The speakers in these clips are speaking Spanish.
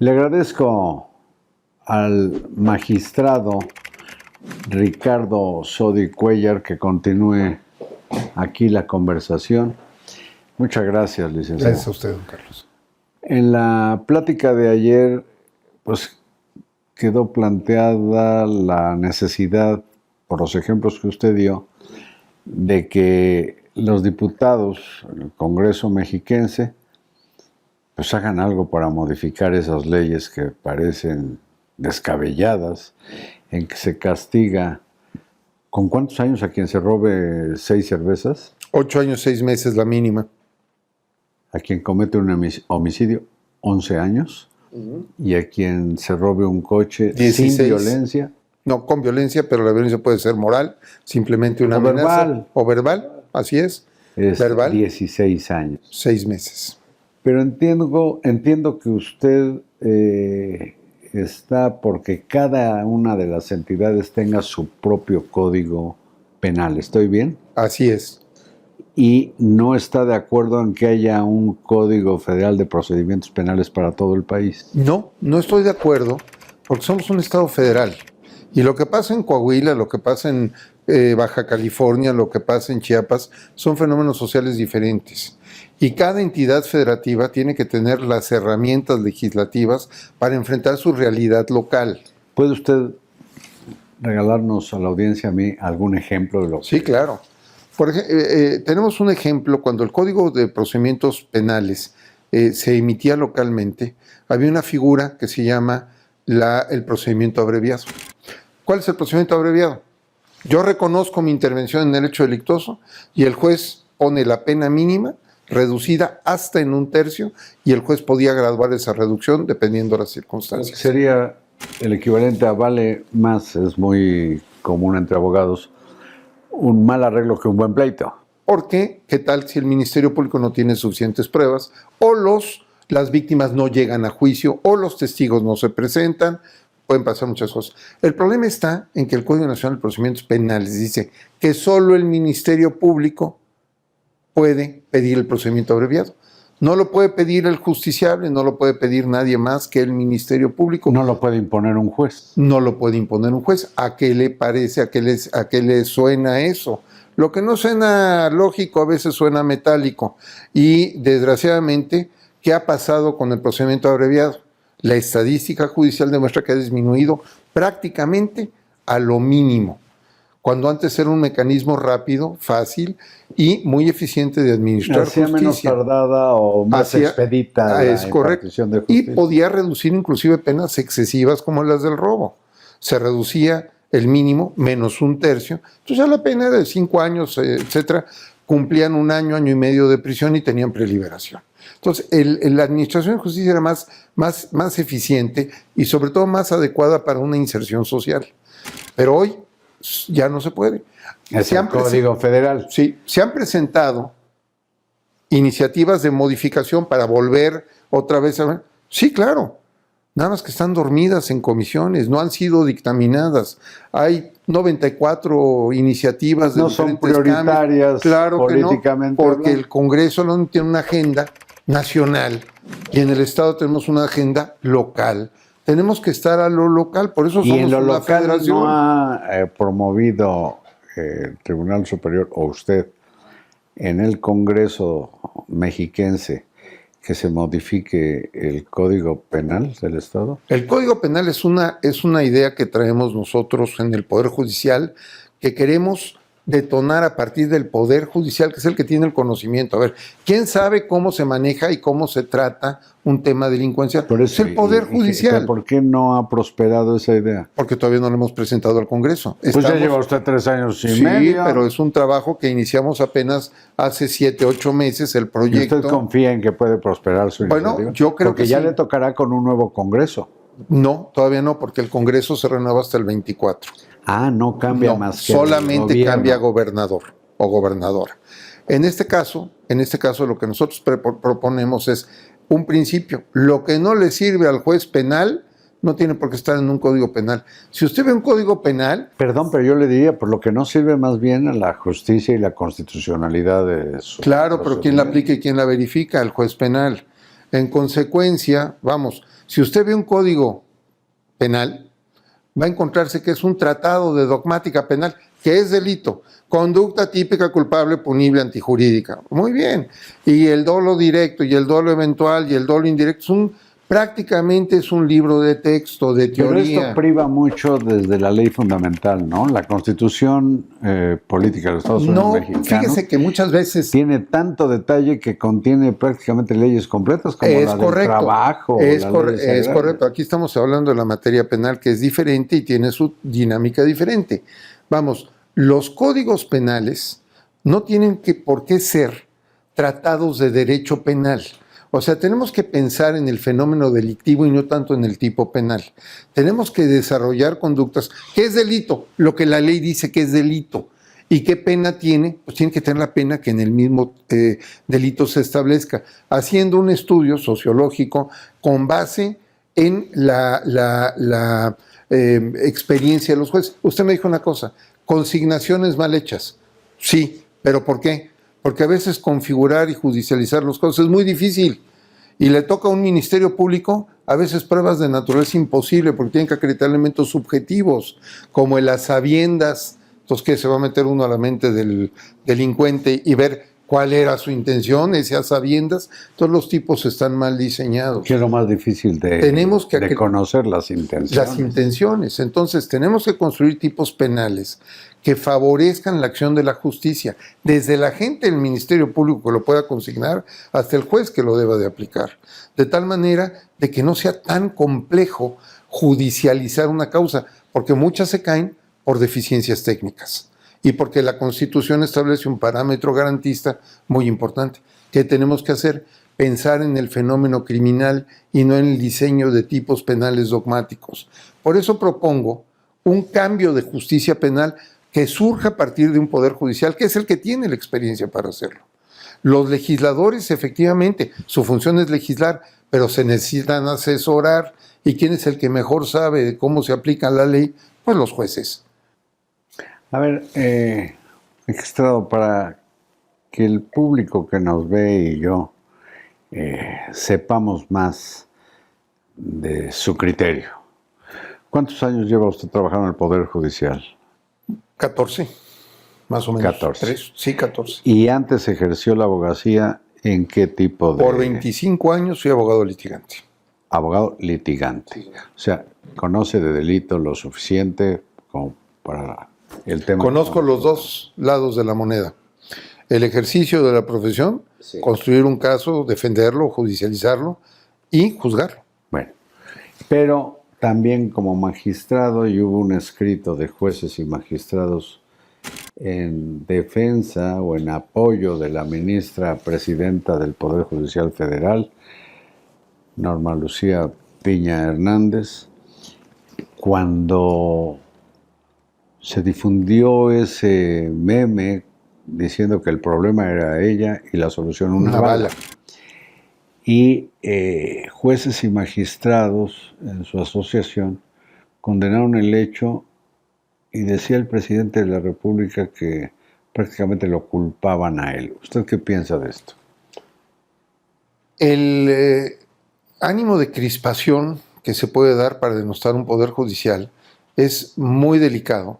Le agradezco al magistrado Ricardo Sodi Cuellar que continúe aquí la conversación. Muchas gracias, licenciado. Gracias a usted, don Carlos. En la plática de ayer, pues quedó planteada la necesidad, por los ejemplos que usted dio, de que los diputados en el Congreso mexiquense pues hagan algo para modificar esas leyes que parecen descabelladas, en que se castiga ¿con cuántos años a quien se robe 6 cervezas? 8 años, 6 meses la mínima. A quien comete un homicidio, 11 años. Y a quien se robe un coche 16. sin violencia. No, con violencia, pero la violencia puede ser moral, simplemente una amenaza. Verbal. O verbal, así es. Verbal. 16 años. 6 meses. Pero entiendo que usted está porque cada una de las entidades tenga su propio código penal. ¿Estoy bien? Así es. Y no está de acuerdo en que haya un Código Federal de Procedimientos Penales para todo el país. No estoy de acuerdo, porque somos un Estado federal. Y lo que pasa en Coahuila, lo que pasa en Baja California, lo que pasa en Chiapas, son fenómenos sociales diferentes. Y cada entidad federativa tiene que tener las herramientas legislativas para enfrentar su realidad local. ¿Puede usted regalarnos a la audiencia, a mí, algún ejemplo de lo que... Sí, claro. Por ejemplo, tenemos un ejemplo, cuando el Código de Procedimientos Penales se emitía localmente, había una figura que se llama el procedimiento abreviado. ¿Cuál es el procedimiento abreviado? Yo reconozco mi intervención en el hecho delictuoso y el juez pone la pena mínima reducida hasta en 1/3 y el juez podía graduar esa reducción dependiendo de las circunstancias. Sería el equivalente a vale más, es muy común entre abogados, un mal arreglo que un buen pleito. ¿Por qué? ¿Qué tal si el Ministerio Público no tiene suficientes pruebas o las víctimas no llegan a juicio o los testigos no se presentan? Pueden pasar muchas cosas. El problema está en que el Código Nacional de Procedimientos Penales dice que solo el Ministerio Público puede pedir el procedimiento abreviado. No lo puede pedir el justiciable, no lo puede pedir nadie más que el Ministerio Público. No lo puede imponer un juez. No lo puede imponer un juez. ¿A qué le parece, a qué le suena eso? Lo que no suena lógico a veces suena metálico. Y desgraciadamente, ¿qué ha pasado con el procedimiento abreviado? La estadística judicial demuestra que ha disminuido prácticamente a lo mínimo, cuando antes era un mecanismo rápido, fácil y muy eficiente de administrar justicia. Menos tardada o más expedita la impartición de justicia. Y podía reducir inclusive penas excesivas como las del robo. Se reducía el mínimo menos 1/3. Entonces ya la pena de 5 años, etcétera, cumplían 1 año, año y medio de prisión y tenían preliberación. Entonces, la administración de justicia era más eficiente y sobre todo más adecuada para una inserción social. Pero hoy ya no se puede. Es el Código Federal. Sí, se han presentado iniciativas de modificación para volver otra vez a... Sí, claro. Nada más que están dormidas en comisiones, no han sido dictaminadas. Hay 94 iniciativas de diferentes cambios. No son prioritarias políticamente. Claro que no, porque el Congreso no tiene una agenda nacional y en el Estado tenemos una agenda local. Tenemos que estar a lo local, por eso somos una federación. ¿No ha promovido el Tribunal Superior o usted en el Congreso mexiquense que se modifique el Código Penal del Estado? El Código Penal es una idea que traemos nosotros en el Poder Judicial, que queremos detonar a partir del Poder Judicial, que es el que tiene el conocimiento. A ver, ¿quién sabe cómo se maneja y cómo se trata un tema delincuencial? Es el Poder Judicial. ¿Por qué no ha prosperado esa idea? Porque todavía no lo hemos presentado al Congreso. Pues ya lleva usted 3 años y medio. Sí, pero es un trabajo que iniciamos apenas hace 7, 8 meses el proyecto. ¿Y usted confía en que puede prosperar su iniciativa? Bueno, yo creo porque ya le tocará con un nuevo Congreso. No, todavía no, porque el Congreso se renueva hasta el 24. Ah, no cambia más que solamente cambia gobernador o gobernadora. En este caso lo que nosotros proponemos es un principio. Lo que no le sirve al juez penal no tiene por qué estar en un código penal. Si usted ve un código penal... Perdón, pero yo le diría, por lo que no sirve más bien a la justicia y la constitucionalidad de su... Claro, pero ¿quién la aplica y quién la verifica? El juez penal. En consecuencia, Si usted ve un código penal, va a encontrarse que es un tratado de dogmática penal, que es delito. Conducta típica, culpable, punible, antijurídica. Muy bien. Y el dolo directo, y el dolo eventual, y el dolo indirecto, prácticamente es un libro de texto, de teoría. Pero esto priva mucho desde la ley fundamental, ¿no? La Constitución política de los Estados Unidos mexicanos. Fíjese que muchas veces tiene tanto detalle que contiene prácticamente leyes completas como la del trabajo. Es correcto. Aquí estamos hablando de la materia penal, que es diferente y tiene su dinámica diferente. Vamos, los códigos penales no tienen por qué ser tratados de derecho penal. O sea, tenemos que pensar en el fenómeno delictivo y no tanto en el tipo penal. Tenemos que desarrollar conductas. ¿Qué es delito? Lo que la ley dice que es delito. ¿Y qué pena tiene? Pues tiene que tener la pena que en el mismo delito se establezca, haciendo un estudio sociológico con base en la experiencia de los jueces. Usted me dijo una cosa, consignaciones mal hechas. Sí, pero ¿por qué? Porque a veces configurar y judicializar los casos es muy difícil y le toca a un ministerio público a veces pruebas de naturaleza imposible porque tienen que acreditar elementos subjetivos como el a sabiendas. Entonces, ¿qué? Se va a meter uno a la mente del delincuente y ver cuál era su intención, ese a sabiendas. Todos los tipos están mal diseñados. ¿Qué es lo más difícil de conocer las intenciones? Las intenciones. Entonces, tenemos que construir tipos penales que favorezcan la acción de la justicia, desde la gente del Ministerio Público que lo pueda consignar hasta el juez que lo deba de aplicar, de tal manera de que no sea tan complejo judicializar una causa, porque muchas se caen por deficiencias técnicas y porque la Constitución establece un parámetro garantista muy importante. ¿Qué tenemos que hacer? Pensar en el fenómeno criminal y no en el diseño de tipos penales dogmáticos. Por eso propongo un cambio de justicia penal que surja a partir de un poder judicial, que es el que tiene la experiencia para hacerlo. Los legisladores, efectivamente, su función es legislar, pero se necesitan asesorar. ¿Y quién es el que mejor sabe de cómo se aplica la ley? Pues los jueces. A ver, magistrado, para que el público que nos ve y yo sepamos más de su criterio. ¿Cuántos años lleva usted trabajando en el Poder Judicial? 14, más o menos. 14. 3, sí, 14. ¿Y antes ejerció la abogacía en qué tipo de...? Por 25 años fui abogado litigante. Abogado litigante. Sí. O sea, conoce de delito lo suficiente como para el tema. Conozco los dos lados de la moneda. El ejercicio de la profesión, sí. Construir un caso, defenderlo, judicializarlo y juzgarlo. Bueno, pero también como magistrado, y hubo un escrito de jueces y magistrados en defensa o en apoyo de la ministra presidenta del Poder Judicial Federal, Norma Lucía Piña Hernández, cuando se difundió ese meme diciendo que el problema era ella y la solución una bala. Y jueces y magistrados en su asociación condenaron el hecho y decía el presidente de la República que prácticamente lo culpaban a él. ¿Usted qué piensa de esto? El ánimo de crispación que se puede dar para denostar un poder judicial es muy delicado,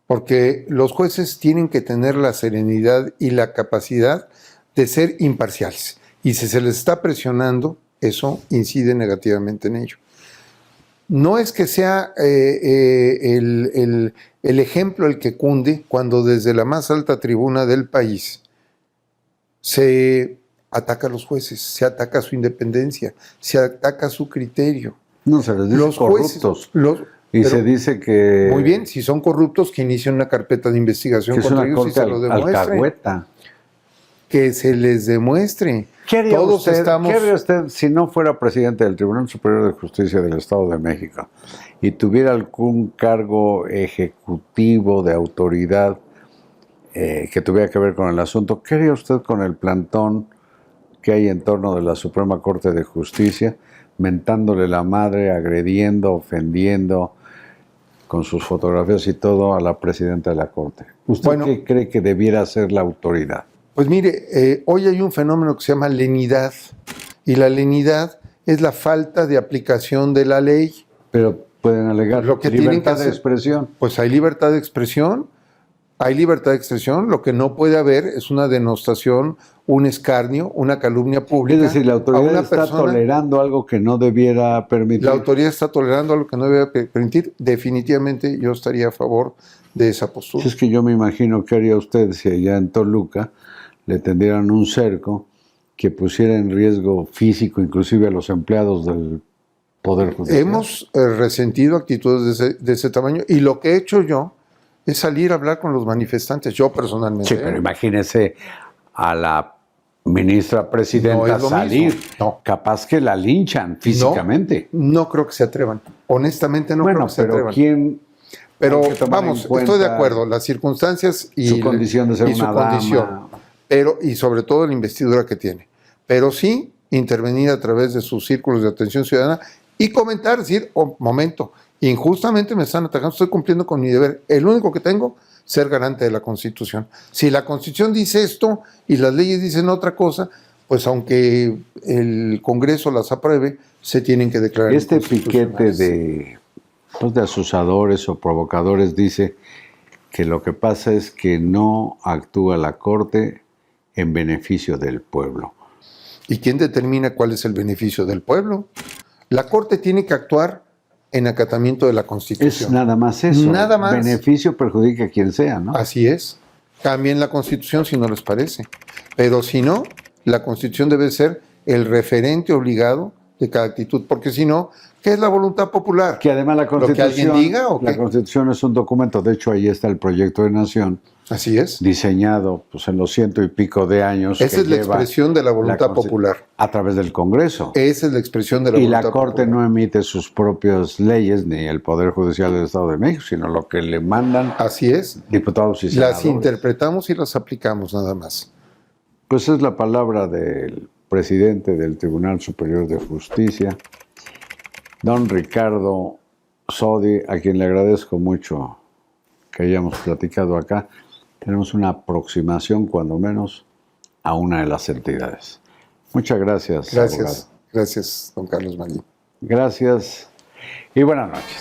porque los jueces tienen que tener la serenidad y la capacidad de ser imparciales. Y si se les está presionando, eso incide negativamente en ello. No es que sea el ejemplo el que cunde cuando desde la más alta tribuna del país se ataca a los jueces, se ataca su independencia, se ataca su criterio. No, se les dice los corruptos. Y se dice que... Muy bien, si son corruptos, que inicien una carpeta de investigación contra ellos y se lo demuestre. Alcahueta. Que se les demuestre. ¿Qué haría usted si no fuera presidente del Tribunal Superior de Justicia del Estado de México y tuviera algún cargo ejecutivo de autoridad que tuviera que ver con el asunto? ¿Qué haría usted con el plantón que hay en torno de la Suprema Corte de Justicia, mentándole la madre, agrediendo, ofendiendo, con sus fotografías y todo, a la presidenta de la Corte? ¿Usted qué cree que debiera ser la autoridad? Pues mire, hoy hay un fenómeno que se llama lenidad, y la lenidad es la falta de aplicación de la ley. Pero pueden alegar Lo que tienen que libertad de hacer- expresión. Pues hay libertad de expresión, lo que no puede haber es una denostación, un escarnio, una calumnia pública. Es decir, la a autoridad una está persona. tolerando algo que no debiera permitir. La autoridad está tolerando lo que no debe permitir. Definitivamente yo estaría a favor de esa postura. Si es que yo me imagino que haría usted si allá en Toluca le tendieran un cerco que pusiera en riesgo físico inclusive a los empleados del Poder Judicial. Hemos resentido actitudes de ese tamaño y lo que he hecho yo es salir a hablar con los manifestantes, yo personalmente. Sí, pero imagínese a la ministra No presidenta es lo salir, mismo, no. capaz que la linchan físicamente. No creo que se atrevan. Honestamente no bueno, creo que se pero atrevan. ¿quién? Pero hay que tomar vamos, en cuenta estoy de acuerdo, las circunstancias y su condición de ser y su una dama. condición, pero y sobre todo la investidura que tiene. Pero sí intervenir a través de sus círculos de atención ciudadana y comentar, decir, oh, momento, injustamente me están atacando, estoy cumpliendo con mi deber. El único que tengo, ser garante de la Constitución. Si la Constitución dice esto y las leyes dicen otra cosa, pues aunque el Congreso las apruebe, se tienen que declarar Este piquete inconstitucionales. de asusadores o provocadores dice que lo que pasa es que no actúa la Corte en beneficio del pueblo. ¿Y quién determina cuál es el beneficio del pueblo? La Corte tiene que actuar en acatamiento de la Constitución. Es nada más eso. Nada más. Beneficio perjudica a quien sea, ¿no? Así es. Cambien la Constitución si no les parece. Pero si no, la Constitución debe ser el referente obligado de cada actitud, porque si no, ¿qué es la voluntad popular? Que además la ¿Lo que Constitución, alguien diga o la qué? Constitución es un documento, de hecho ahí está el proyecto de nación, Así es. diseñado pues, en los 100 y pico de años. Esa que es la lleva expresión de la voluntad Consti- popular. A través del Congreso. Esa es la expresión de la Y voluntad la Corte popular. no emite sus propias leyes, ni el Poder Judicial del Estado de México, sino lo que le mandan Así es. diputados y senadores. Las interpretamos y las aplicamos nada más. Pues es la palabra del presidente del Tribunal Superior de Justicia, don Ricardo Sodi, a quien le agradezco mucho que hayamos platicado acá. Tenemos una aproximación, cuando menos, a una de las entidades. Muchas gracias, Gracias. abogado. Gracias, don Carlos Marín. Gracias y buenas noches.